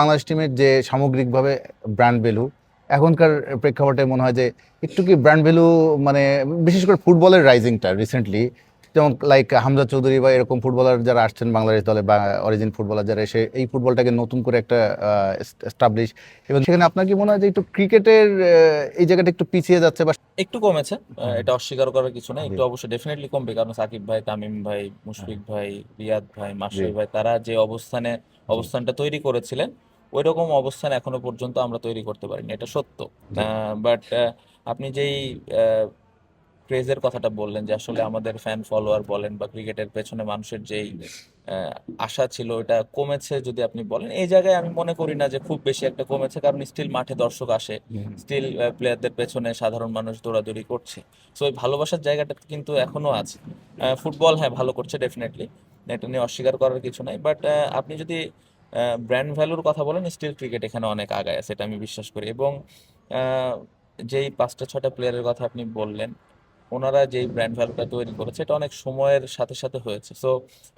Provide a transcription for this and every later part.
বাংলাদেশ টিমের যে সামগ্রিকভাবে ব্র্যান্ড ভ্যালু এখনকার প্রেক্ষাপটে মনে হয় যে একটু কি ব্র্যান্ড ভ্যালু মানে বিশেষ করে ফুটবলের রাইজিংটা রিসেন্টলি, যেমন লাইক হামজা চৌধুরী বা এরকম ফুটবলার যারা আসছেন বাংলাদেশ দলে বা অরিজিন ফুটবলার যারা এসে এই ফুটবলটাকে নতুন করে একটা এস্টাবলিশ, এবং সেখানে আপনার কি মনে হয় যে একটু ক্রিকেটের এই জায়গাটা একটু পিছিয়ে যাচ্ছে বা একটু কমেছে, এটা অস্বীকার করার কিছু না, জি একটু অবশ্যই ডেফিনেটলি কমবে, কারণ সাকিব ভাই, তামিম ভাই, মুশফিক ভাই, রিয়াদ ভাই, জি মাশরাফি ভাই, তারা যে জি অবস্থানটা তৈরি করেছিলেন, ওই রকম অবস্থান এখনো পর্যন্ত আমরা তৈরি করতে পারিনি, এটা সত্য। জি বাট আপনি যেই ক্রেজের কথাটা বললেন, যে আসলে আমাদের ফ্যান ফলোয়ার বলেন বা ক্রিকেটের পেছনে মানুষের যেই আহ, আশা ছিল এটা কমেছে যদি আপনি বলেন, এই জায়গায় আমি মনে করি না যে খুব বেশি একটা কমেছে, কারণ স্টিল মাঠে দর্শক আসে, হুম, স্টিল প্লেয়ারদের পেছনে সাধারণ মানুষ দৌড়াদৌড়ি করছে। সো ওই ভালোবাসার জায়গাটা কিন্তু এখনো আছে। ফুটবল হ্যাঁ ভালো করছে ডেফিনেটলি, এটা নিয়ে অস্বীকার করার কিছু নাই, বাট আপনি যদি ব্র্যান্ড ভ্যালুর কথা বলেন, স্টিল ক্রিকেট এখানে অনেক আগায় আছে, এটা আমি বিশ্বাস করি। এবং আহ, যেই 5টা 6টা প্লেয়ারের কথা আপনি বললেন, ওনারা যেই ব্র্যান্ড ভ্যালুটা তৈরি করেছে এটা অনেক সময়ের সাথে সাথে হয়েছে। সো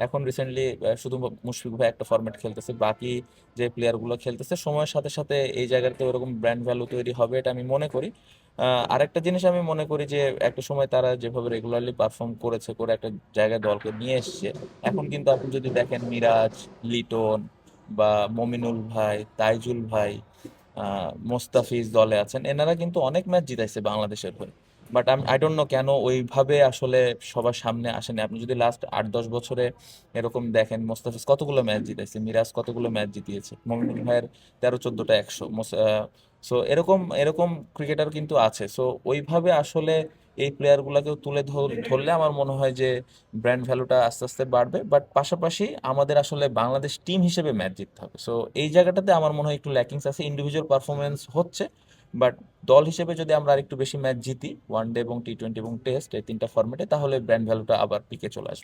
এখন রিসেন্টলি শুধু মুশফিক ভাই একটা ফরম্যাট খেলতেছে, বাকি যে প্লেয়ারগুলো খেলতেছে সময়ের সাথে সাথে এই জায়গাতে ওরকম ব্র্যান্ড ভ্যালু তৈরি হবে, এটা আমি মনে করি। আরেকটা জিনিস আমি মনে করি যে একটা সময় তারা যেভাবে রেগুলারলি পারফর্ম করেছে, করে একটা জায়গায় দলকে নিয়ে এসছে, এখন কিন্তু আপনি যদি দেখেন মিরাজ, লিটন বা মমিনুল ভাই, তাইজুল ভাই, মোস্তাফিজ দলে আছেন, এনারা কিন্তু অনেক ম্যাচ জিতাইছে বাংলাদেশের হয়ে। বাট আমি আই ডোন্ট নো কেন ওইভাবে আসলে সবার সামনে আসেনি। আপনি যদি লাস্ট 8-10 বছরে এরকম দেখেন, মোস্তাফিজ কতগুলো ম্যাচ জিতাইছে, মিরাজ কতগুলো ম্যাচ জিতিয়েছে, মমিনুল ভাইয়ের 13-14টা 100। সো এরকম এরকম ক্রিকেটার কিন্তু আছে। সো ওইভাবে আসলে এই প্লেয়ারগুলোকেও তুলে ধরলে আমার মনে হয় যে ব্র্যান্ড ভ্যালুটা আস্তে আস্তে বাড়বে। বাট পাশাপাশি আমাদের আসলে বাংলাদেশ টিম হিসেবে ম্যাচ জিততে হবে। সো এই জায়গাটাতে আমার মনে হয় একটু ল্যাকিংস আছে, ইন্ডিভিজুয়াল পারফরমেন্স হচ্ছে, বাট দল হিসেবে যদি আমরা আরেকটু বেশি ম্যাচ জিতি, ওয়ান ডে এবং টি-20 এবং টেস্ট, এই 3টা ফরম্যাটে, তাহলে ব্র্যান্ড ভ্যালুটা আবার পিকে চলে আসবে।